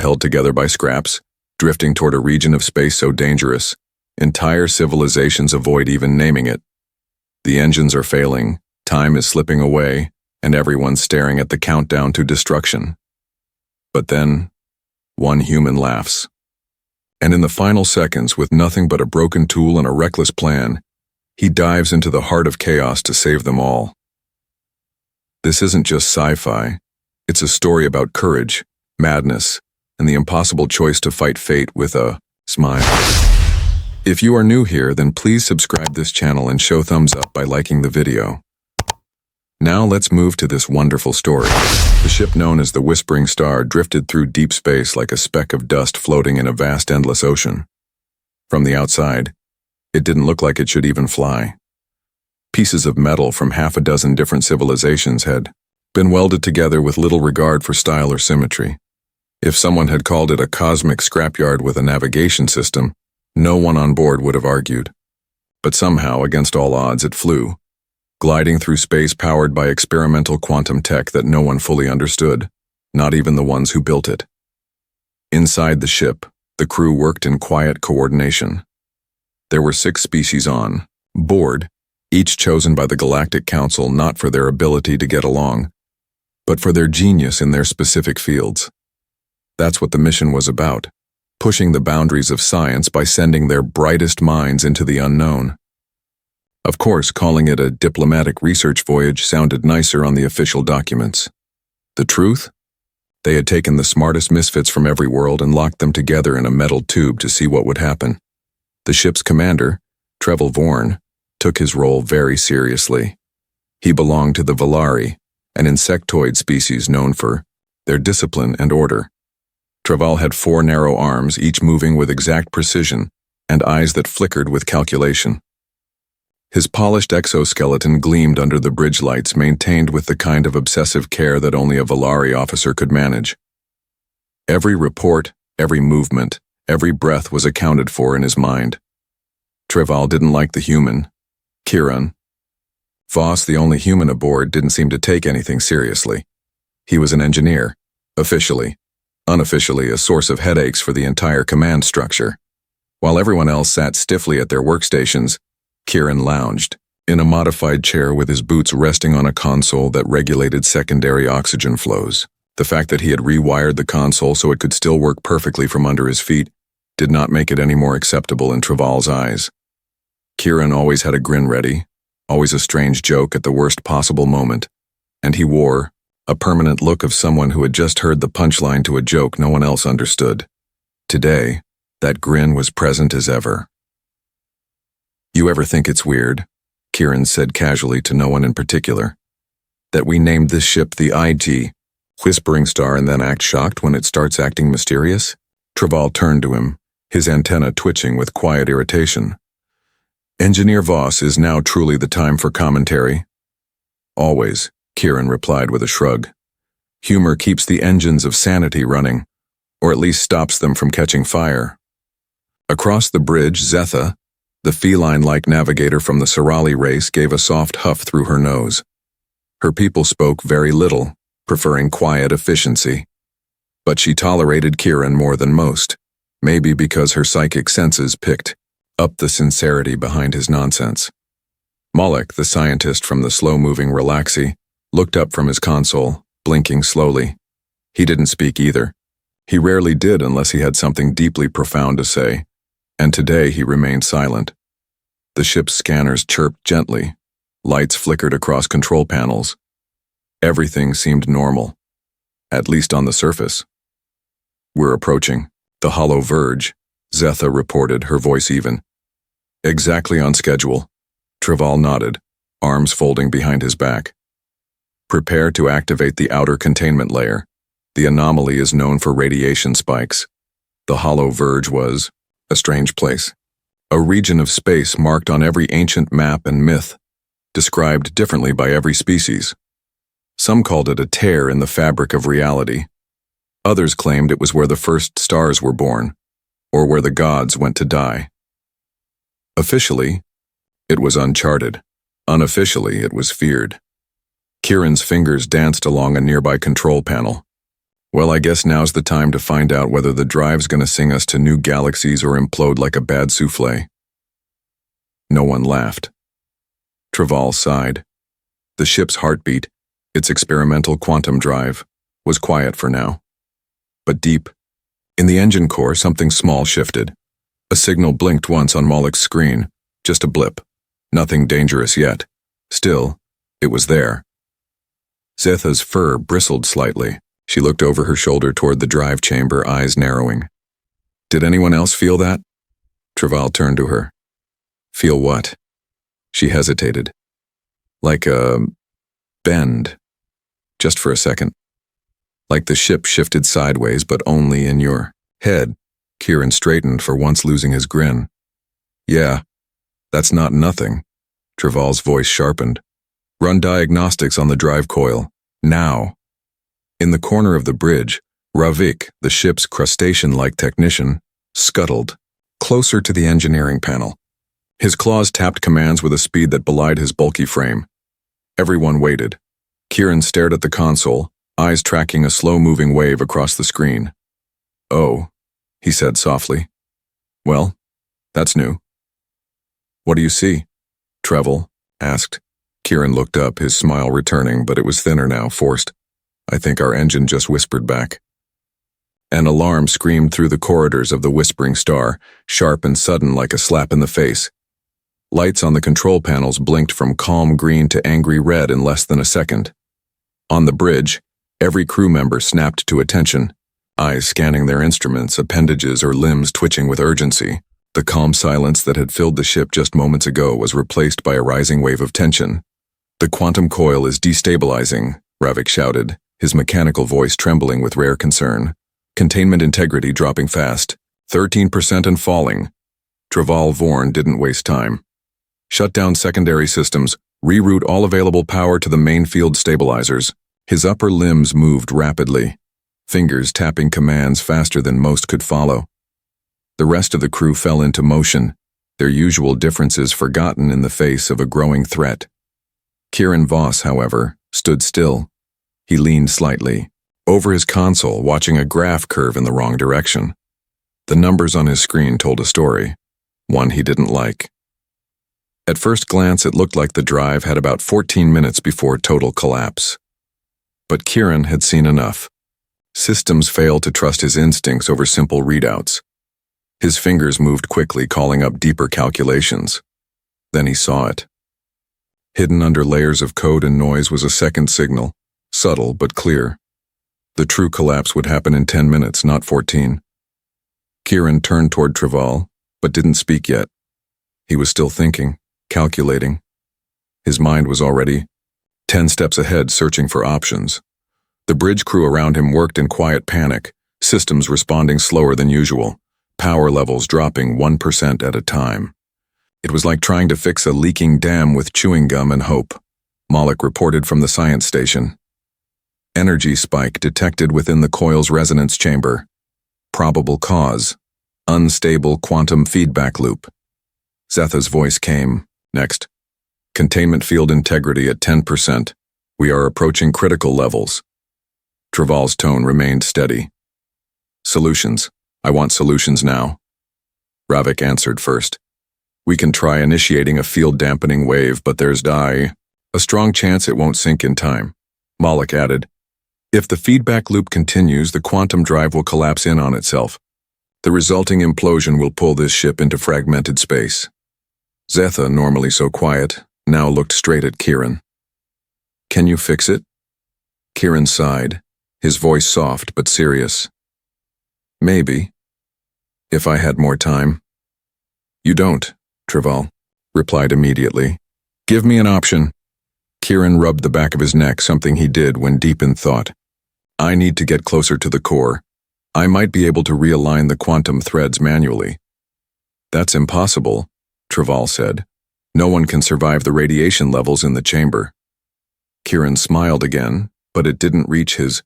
held together by scraps, drifting toward a region of space so dangerous, entire civilizations avoid even naming it. The engines are failing, time is slipping away, and everyone's staring at the countdown to destruction. But then, one human laughs. And in the final seconds, with nothing but a broken tool and a reckless plan, he dives into the heart of chaos to save them all. This isn't just sci-fi. It's a story about courage, madness, and the impossible choice to fight fate with a smile. If you are new here, then please subscribe this channel and show thumbs up by liking the video. Now let's move to this wonderful story. The ship known as the Whispering Star drifted through deep space like a speck of dust floating in a vast endless ocean. From the outside, it didn't look like it should even fly. Pieces of metal from half a dozen different civilizations had been welded together with little regard for style or symmetry. If someone had called it a cosmic scrapyard with a navigation system, no one on board would have argued. But somehow, against all odds, it flew, gliding through space powered by experimental quantum tech that no one fully understood, not even the ones who built it. Inside the ship, the crew worked in quiet coordination. There were 6 species on board, each chosen by the Galactic Council not for their ability to get along, but for their genius in their specific fields. That's what the mission was about, pushing the boundaries of science by sending their brightest minds into the unknown. Of course, calling it a diplomatic research voyage sounded nicer on the official documents. The truth? They had taken the smartest misfits from every world and locked them together in a metal tube to see what would happen. The ship's commander, Trevel Vorn, took his role very seriously. He belonged to the Valari, an insectoid species known for their discipline and order. Trevel had 4 narrow arms, each moving with exact precision, and eyes that flickered with calculation. His polished exoskeleton gleamed under the bridge lights, maintained with the kind of obsessive care that only a Valari officer could manage. Every report, every movement, every breath was accounted for in his mind. Trevel didn't like the human, Kieran. Voss, the only human aboard, didn't seem to take anything seriously. He was an engineer, officially. Unofficially, a source of headaches for the entire command structure. While everyone else sat stiffly at their workstations, Kieran lounged, in a modified chair with his boots resting on a console that regulated secondary oxygen flows. The fact that he had rewired the console so it could still work perfectly from under his feet did not make it any more acceptable in Trevel's eyes. Kieran always had a grin ready, always a strange joke at the worst possible moment, and he wore a permanent look of someone who had just heard the punchline to a joke no one else understood. Today, that grin was present as ever. "You ever think it's weird," Kieran said casually to no one in particular, "that we named this ship the IT, Whispering Star, and then act shocked when it starts acting mysterious?" Trevel turned to him, his antenna twitching with quiet irritation. "Engineer Voss, is now truly the time for commentary?" "Always," Kieran replied with a shrug. "Humor keeps the engines of sanity running, or at least stops them from catching fire." Across the bridge, Zetha, the feline-like navigator from the Sorali race, gave a soft huff through her nose. Her people spoke very little, preferring quiet efficiency. But she tolerated Kieran more than most, maybe because her psychic senses picked up the sincerity behind his nonsense. Moloch, the scientist from the slow-moving Relaxi, looked up from his console, blinking slowly. He didn't speak either. He rarely did unless he had something deeply profound to say, and today he remained silent. The ship's scanners chirped gently. Lights flickered across control panels. Everything seemed normal, at least on the surface. "We're approaching the hollow verge," Zetha reported, her voice even. "Exactly on schedule." Trevel nodded, arms folding behind his back. "Prepare to activate the outer containment layer. The anomaly is known for radiation spikes." The hollow verge was a strange place. A region of space marked on every ancient map and myth, described differently by every species. Some called it a tear in the fabric of reality. Others claimed it was where the first stars were born, or where the gods went to die. Officially, it was uncharted. Unofficially, it was feared. Kieran's fingers danced along a nearby control panel. Well, I guess now's the time to find out whether the drive's gonna sing us to new galaxies or implode like a bad souffle. No one laughed. Traval sighed. The ship's heartbeat, its experimental quantum drive, was quiet for now. But deep, in the engine core, something small shifted. A signal blinked once on Moloch's screen, just a blip. Nothing dangerous yet. Still, it was there. Zetha's fur bristled slightly. She looked over her shoulder toward the drive chamber, eyes narrowing. Did anyone else feel that? Traval turned to her. Feel what? She hesitated. Like a bend. Just for a second. Like the ship shifted sideways, but only in your head. Kieran straightened, for once losing his grin. Yeah, that's not nothing. Traval's voice sharpened. Run diagnostics on the drive coil. Now. In the corner of the bridge, Ravik, the ship's crustacean-like technician, scuttled, closer to the engineering panel. His claws tapped commands with a speed that belied his bulky frame. Everyone waited. Kieran stared at the console, eyes tracking a slow-moving wave across the screen. Oh, he said softly. Well, that's new. What do you see? Travel asked. Kieran looked up, his smile returning, but it was thinner now, forced. I think our engine just whispered back. An alarm screamed through the corridors of the Whispering Star, sharp and sudden like a slap in the face. Lights on the control panels blinked from calm green to angry red in less than a second. On the bridge, every crew member snapped to attention, eyes scanning their instruments, appendages or limbs twitching with urgency. The calm silence that had filled the ship just moments ago was replaced by a rising wave of tension. The quantum coil is destabilizing, Ravik shouted, his mechanical voice trembling with rare concern. Containment integrity dropping fast, 13% and falling. Traval Vorn didn't waste time. Shut down secondary systems, reroute all available power to the main field stabilizers. His upper limbs moved rapidly, fingers tapping commands faster than most could follow. The rest of the crew fell into motion, their usual differences forgotten in the face of a growing threat. Kieran Voss, however, stood still. He leaned slightly, over his console, watching a graph curve in the wrong direction. The numbers on his screen told a story, one he didn't like. At first glance, it looked like the drive had about 14 minutes before total collapse. But Kieran had seen enough. Systems failed to trust his instincts over simple readouts. His fingers moved quickly, calling up deeper calculations. Then he saw it. Hidden under layers of code and noise was a second signal, subtle but clear. The true collapse would happen in 10 minutes, not 14. Kieran turned toward Traval, but didn't speak yet. He was still thinking, calculating. His mind was already 10 steps ahead, searching for options. The bridge crew around him worked in quiet panic, systems responding slower than usual, power levels dropping 1% at a time. It was like trying to fix a leaking dam with chewing gum and hope. Moloch reported from the science station. Energy spike detected within the coil's resonance chamber. Probable cause: unstable quantum feedback loop. Zetha's voice came. Next. Containment field integrity at 10%. We are approaching critical levels. Traval's tone remained steady. Solutions. I want solutions now. Ravik answered first. We can try initiating a field dampening wave, but there's a strong chance it won't sink in time. Moloch added. If the feedback loop continues, the quantum drive will collapse in on itself. The resulting implosion will pull this ship into fragmented space. Zetha, normally so quiet, now looked straight at Kieran. Can you fix it? Kieran sighed, his voice soft but serious. Maybe. If I had more time. You don't, Traval replied immediately. Give me an option. Kieran rubbed the back of his neck, something he did when deep in thought. I need to get closer to the core. I might be able to realign the quantum threads manually. That's impossible, Traval said. No one can survive the radiation levels in the chamber. Kieran smiled again, but it didn't reach his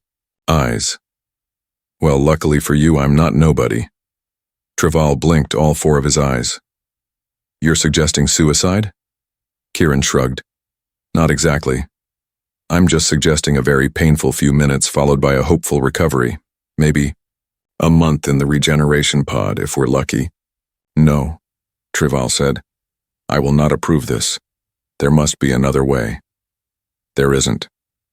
eyes. Well, luckily for you, I'm not nobody. Traval blinked all four of his eyes. You're suggesting suicide? Kieran shrugged. Not exactly. I'm just suggesting a very painful few minutes followed by a hopeful recovery. Maybe a month in the regeneration pod if we're lucky. No, Trival said. I will not approve this. There must be another way. There isn't,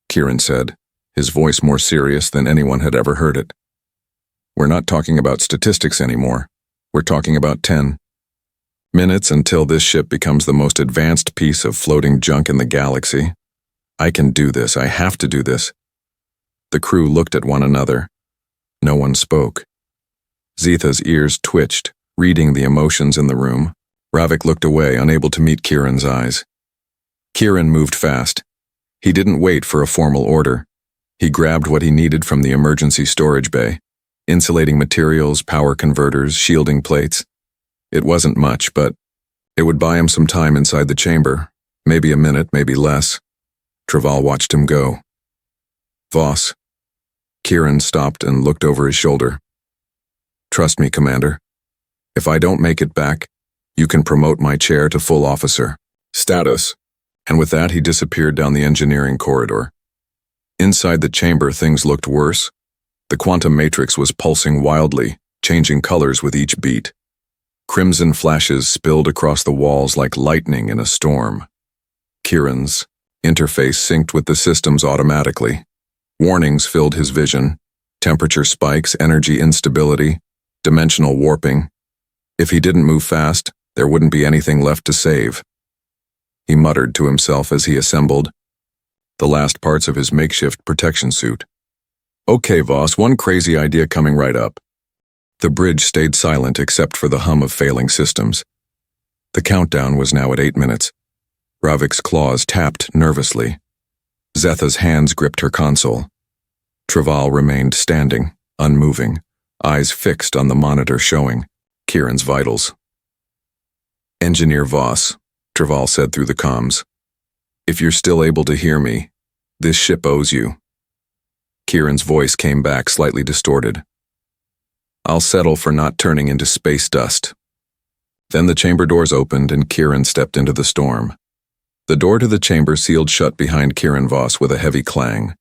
Kieran said, his voice more serious than anyone had ever heard it. We're not talking about statistics anymore. We're talking about 10 minutes until this ship becomes the most advanced piece of floating junk in the galaxy. I can do this. I have to do this. The crew looked at one another. No one spoke. Zetha's ears twitched, reading the emotions in the room. Ravik looked away, unable to meet Kieran's eyes. Kieran moved fast. He didn't wait for a formal order. He grabbed what he needed from the emergency storage bay. Insulating materials, power converters, shielding plates. It wasn't much, but it would buy him some time inside the chamber. Maybe a minute, maybe less. Trival watched him go. Voss. Kieran stopped and looked over his shoulder. Trust me, Commander. If I don't make it back, you can promote my chair to full officer status. And with that, he disappeared down the engineering corridor. Inside the chamber, things looked worse. The quantum matrix was pulsing wildly, changing colors with each beat. Crimson flashes spilled across the walls like lightning in a storm. Kieran's interface synced with the systems automatically. Warnings filled his vision. Temperature spikes, energy instability, dimensional warping. If he didn't move fast, there wouldn't be anything left to save. He muttered to himself as he assembled the last parts of his makeshift protection suit. Okay, Voss, one crazy idea coming right up. The bridge stayed silent except for the hum of failing systems. The countdown was now at 8 minutes. Ravik's claws tapped nervously. Zetha's hands gripped her console. Trival remained standing, unmoving, eyes fixed on the monitor showing Kieran's vitals. Engineer Voss, Trival said through the comms. If you're still able to hear me, this ship owes you. Kieran's voice came back slightly distorted. I'll settle for not turning into space dust. Then the chamber doors opened and Kieran stepped into the storm. The door to the chamber sealed shut behind Kieran Voss with a heavy clang.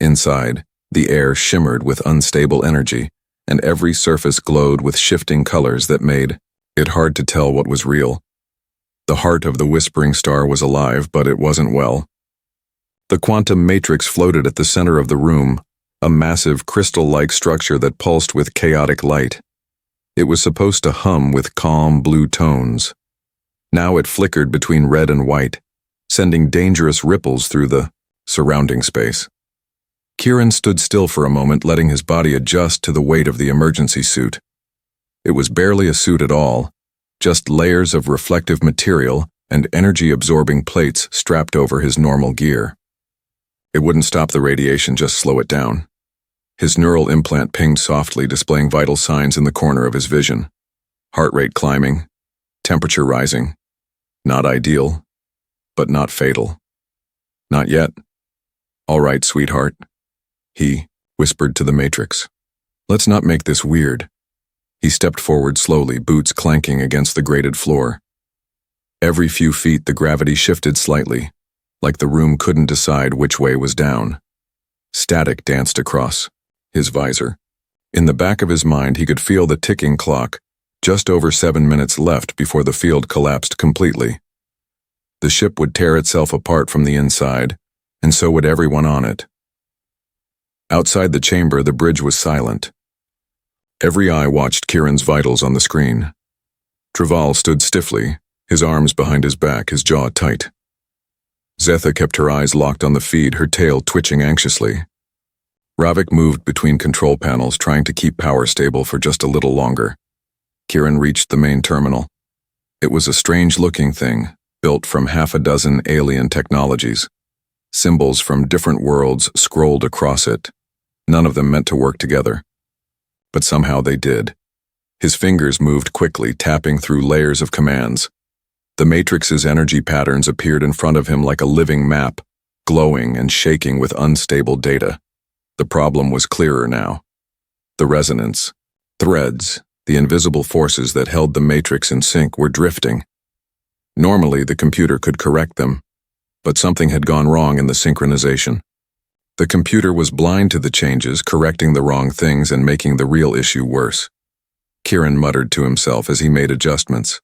Inside, the air shimmered with unstable energy, and every surface glowed with shifting colors that made it hard to tell what was real. The heart of the Whispering Star was alive, but it wasn't well. The quantum matrix floated at the center of the room, a massive crystal-like structure that pulsed with chaotic light. It was supposed to hum with calm blue tones. Now it flickered between red and white, sending dangerous ripples through the surrounding space. Kieran stood still for a moment, letting his body adjust to the weight of the emergency suit. It was barely a suit at all, just layers of reflective material and energy-absorbing plates strapped over his normal gear. It wouldn't stop the radiation, just slow it down. His neural implant pinged softly, displaying vital signs in the corner of his vision. Heart rate climbing, temperature rising. Not ideal, but not fatal. Not yet. All right, sweetheart, he whispered to the matrix. Let's not make this weird. He stepped forward slowly, boots clanking against the grated floor. Every few feet, the gravity shifted slightly, like the room couldn't decide which way was down. Static danced across his visor. In the back of his mind, he could feel the ticking clock, just over 7 minutes left before the field collapsed completely. The ship would tear itself apart from the inside, and so would everyone on it. Outside the chamber, the bridge was silent. Every eye watched Kieran's vitals on the screen. Trival stood stiffly, his arms behind his back, his jaw tight. Zetha kept her eyes locked on the feed, her tail twitching anxiously. Ravik moved between control panels, trying to keep power stable for just a little longer. Kieran reached the main terminal. It was a strange-looking thing, built from half a dozen alien technologies. Symbols from different worlds scrolled across it. None of them meant to work together. But somehow they did. His fingers moved quickly, tapping through layers of commands. The Matrix's energy patterns appeared in front of him like a living map, glowing and shaking with unstable data. The problem was clearer now. The resonance, threads, the invisible forces that held the Matrix in sync were drifting. Normally, the computer could correct them, but something had gone wrong in the synchronization. The computer was blind to the changes, correcting the wrong things and making the real issue worse. Kieran muttered to himself as he made adjustments.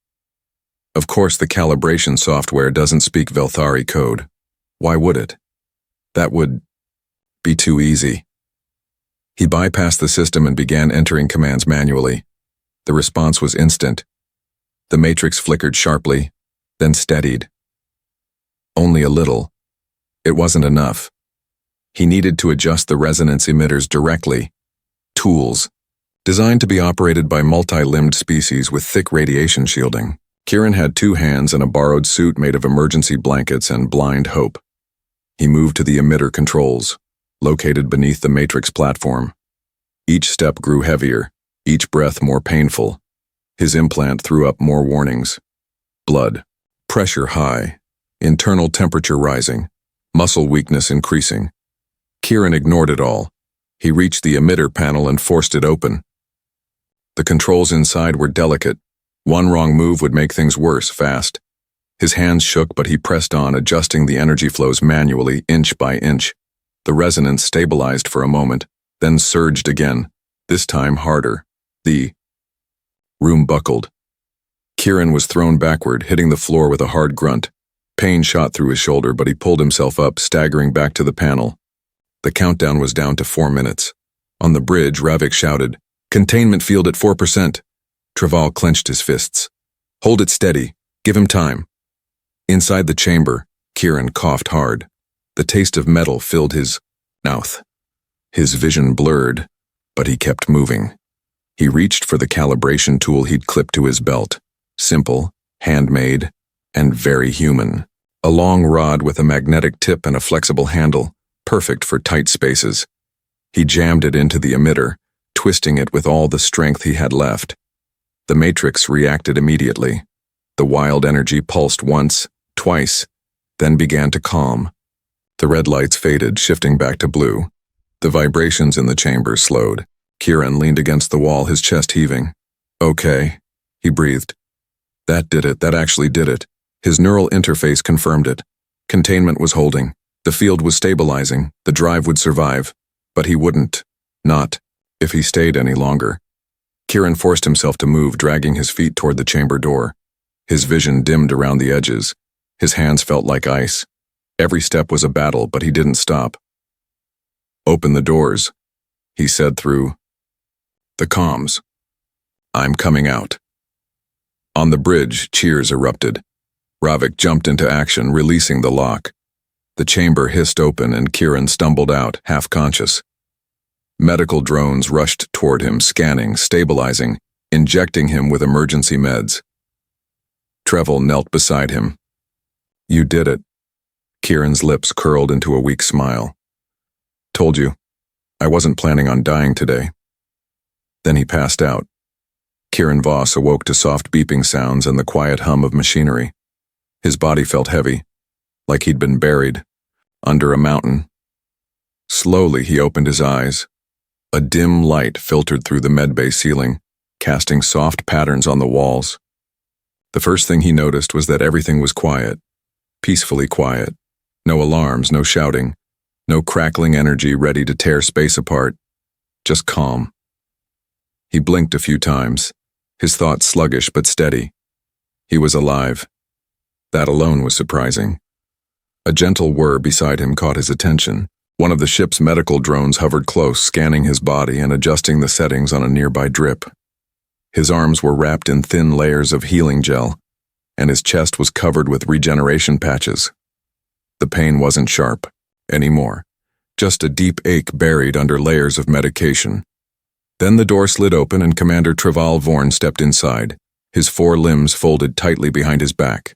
Of course, the calibration software doesn't speak Velthari code. Why would it? That would be too easy. He bypassed the system and began entering commands manually. The response was instant. The matrix flickered sharply, then steadied. Only a little. It wasn't enough. He needed to adjust the resonance emitters directly. Tools, designed to be operated by multi-limbed species with thick radiation shielding. Kieran had 2 hands and a borrowed suit made of emergency blankets and blind hope. He moved to the emitter controls, located beneath the matrix platform. Each step grew heavier, each breath more painful. His implant threw up more warnings. Blood, pressure high, internal temperature rising, muscle weakness increasing. Kieran ignored it all. He reached the emitter panel and forced it open. The controls inside were delicate. One wrong move would make things worse fast. His hands shook, but he pressed on, adjusting the energy flows manually, inch by inch. The resonance stabilized for a moment, then surged again, this time harder. The room buckled. Kieran was thrown backward, hitting the floor with a hard grunt. Pain shot through his shoulder, but he pulled himself up, staggering back to the panel. The countdown was down to 4 minutes. On the bridge, Ravik shouted, "Containment field at 4%. Traval clenched his fists. "Hold it steady. Give him time." Inside the chamber, Kieran coughed hard. The taste of metal filled his mouth. His vision blurred, but he kept moving. He reached for the calibration tool he'd clipped to his belt. Simple, handmade, and very human. A long rod with a magnetic tip and a flexible handle, perfect for tight spaces. He jammed it into the emitter, twisting it with all the strength he had left. The matrix reacted immediately. The wild energy pulsed once, twice, then began to calm. The red lights faded, shifting back to blue. The vibrations in the chamber slowed. Kieran leaned against the wall, his chest heaving. "Okay," he breathed. That did it. That actually did it. His neural interface confirmed it. Containment was holding. The field was stabilizing. The drive would survive. But he wouldn't. Not if he stayed any longer. Kieran forced himself to move, dragging his feet toward the chamber door. His vision dimmed around the edges. His hands felt like ice. Every step was a battle, but he didn't stop. "Open the doors," he said through the comms. "I'm coming out." On the bridge, cheers erupted. Ravik jumped into action, releasing the lock. The chamber hissed open and Kieran stumbled out, half-conscious. Medical drones rushed toward him, scanning, stabilizing, injecting him with emergency meds. Trevor knelt beside him. "You did it." Kieran's lips curled into a weak smile. "Told you. I wasn't planning on dying today." Then he passed out. Kieran Voss awoke to soft beeping sounds and the quiet hum of machinery. His body felt heavy, like he'd been buried under a mountain. Slowly he opened his eyes. A dim light filtered through the medbay ceiling, casting soft patterns on the walls. The first thing he noticed was that everything was quiet, peacefully quiet. No alarms, no shouting, no crackling energy ready to tear space apart. Just calm. He blinked a few times, his thoughts sluggish but steady. He was alive. That alone was surprising. A gentle whir beside him caught his attention. One of the ship's medical drones hovered close, scanning his body and adjusting the settings on a nearby drip. His arms were wrapped in thin layers of healing gel, and his chest was covered with regeneration patches. The pain wasn't sharp anymore, just a deep ache buried under layers of medication. Then the door slid open and Commander Traval Vorn stepped inside, his 4 limbs folded tightly behind his back.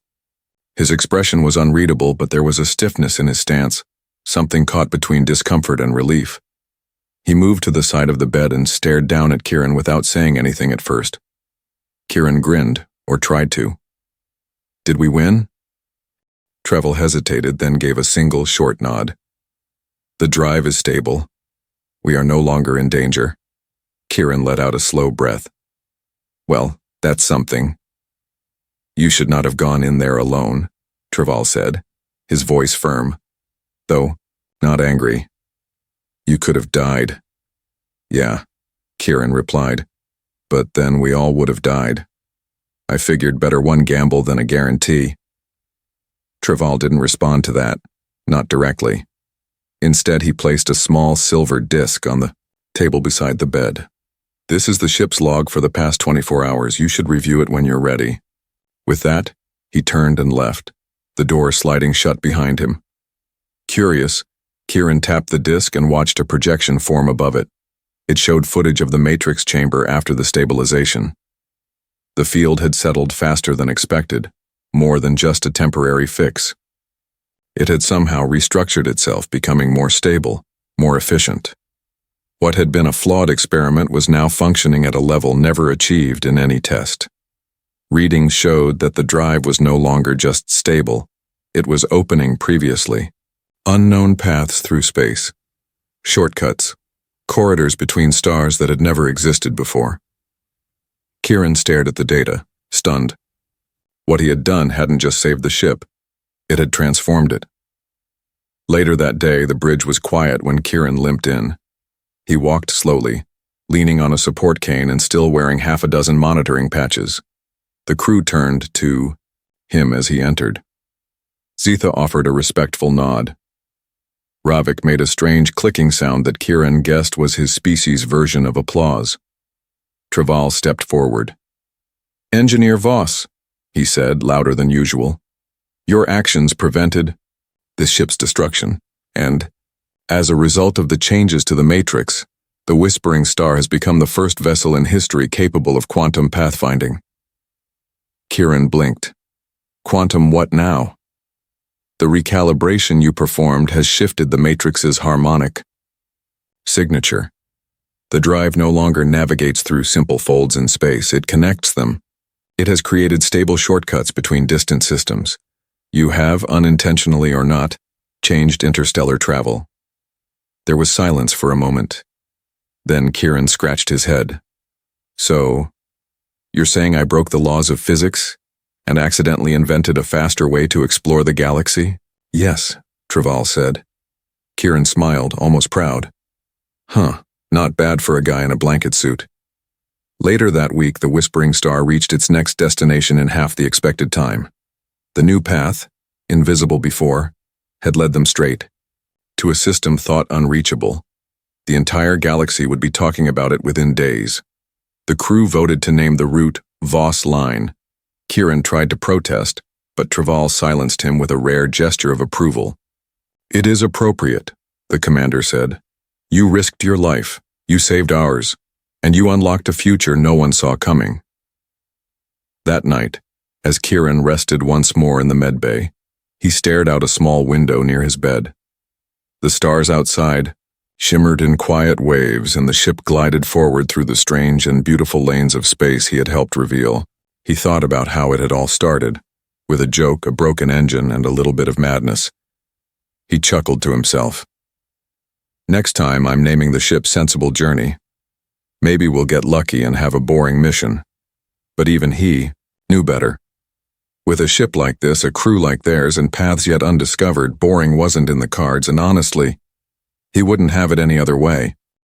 His expression was unreadable, but there was a stiffness in his stance, something caught between discomfort and relief. He moved to the side of the bed and stared down at Kieran without saying anything at first. Kieran grinned, or tried to. "Did we win?" Trevor hesitated, then gave a single short nod. "The drive is stable. We are no longer in danger." Kieran let out a slow breath. "Well, that's something." "You should not have gone in there alone," Traval said. his voice firm, though not angry. You could have died. Yeah, Kieran replied, but then we all would have died. I figured better one gamble than a guarantee. Treval didn't respond to that, not directly. Instead, he placed a small silver disc on the table beside the bed. This is the ship's log for the past 24 hours. You should review it when you're ready. With that, he turned and left, the door sliding shut behind him. Curious, Kieran tapped the disc and watched a projection form above it. It showed footage of the matrix chamber after the stabilization. The field had settled faster than expected, more than just a temporary fix. It had somehow restructured itself, becoming more stable, more efficient. What had been a flawed experiment was now functioning at a level never achieved in any test. Readings showed that the drive was no longer just stable, it was opening previously. Unknown paths through space. Shortcuts. Corridors between stars that had never existed before. Kieran stared at the data, stunned. What he had done hadn't just saved the ship, it had transformed it. Later that day, the bridge was quiet when Kieran limped in. He walked slowly, leaning on a support cane and still wearing half a dozen monitoring patches. The crew turned to him as he entered. Zitha offered a respectful nod. Ravik made a strange clicking sound that Kieran guessed was his species' version of applause. Treval stepped forward. "Engineer Voss," he said, louder than usual. "Your actions prevented this ship's destruction, and, as a result of the changes to the Matrix, the Whispering Star has become the first vessel in history capable of quantum pathfinding." Kieran blinked. "Quantum what now?" "The recalibration you performed has shifted the Matrix's harmonic signature. The drive no longer navigates through simple folds in space, it connects them. It has created stable shortcuts between distant systems. You have, unintentionally or not, changed interstellar travel." There was silence for a moment. Then Kieran scratched his head. "So, you're saying I broke the laws of physics and accidentally invented a faster way to explore the galaxy?" "Yes," Treval said. Kieran smiled, almost proud. "Huh, not bad for a guy in a blanket suit." Later that week, the Whispering Star reached its next destination in half the expected time. The new path, invisible before, had led them straight to a system thought unreachable. The entire galaxy would be talking about it within days. The crew voted to name the route Voss Line. Kieran tried to protest, but Treval silenced him with a rare gesture of approval. "It is appropriate," the commander said. "You risked your life, you saved ours, and you unlocked a future no one saw coming." That night, as Kieran rested once more in the medbay, he stared out a small window near his bed. The stars outside shimmered in quiet waves, and the ship glided forward through the strange and beautiful lanes of space he had helped reveal. He thought about how it had all started, with a joke, a broken engine, and a little bit of madness. He chuckled to himself. "Next time I'm naming the ship Sensible Journey. Maybe we'll get lucky and have a boring mission." But even he knew better. With a ship like this, a crew like theirs, and paths yet undiscovered, boring wasn't in the cards, and honestly, he wouldn't have it any other way.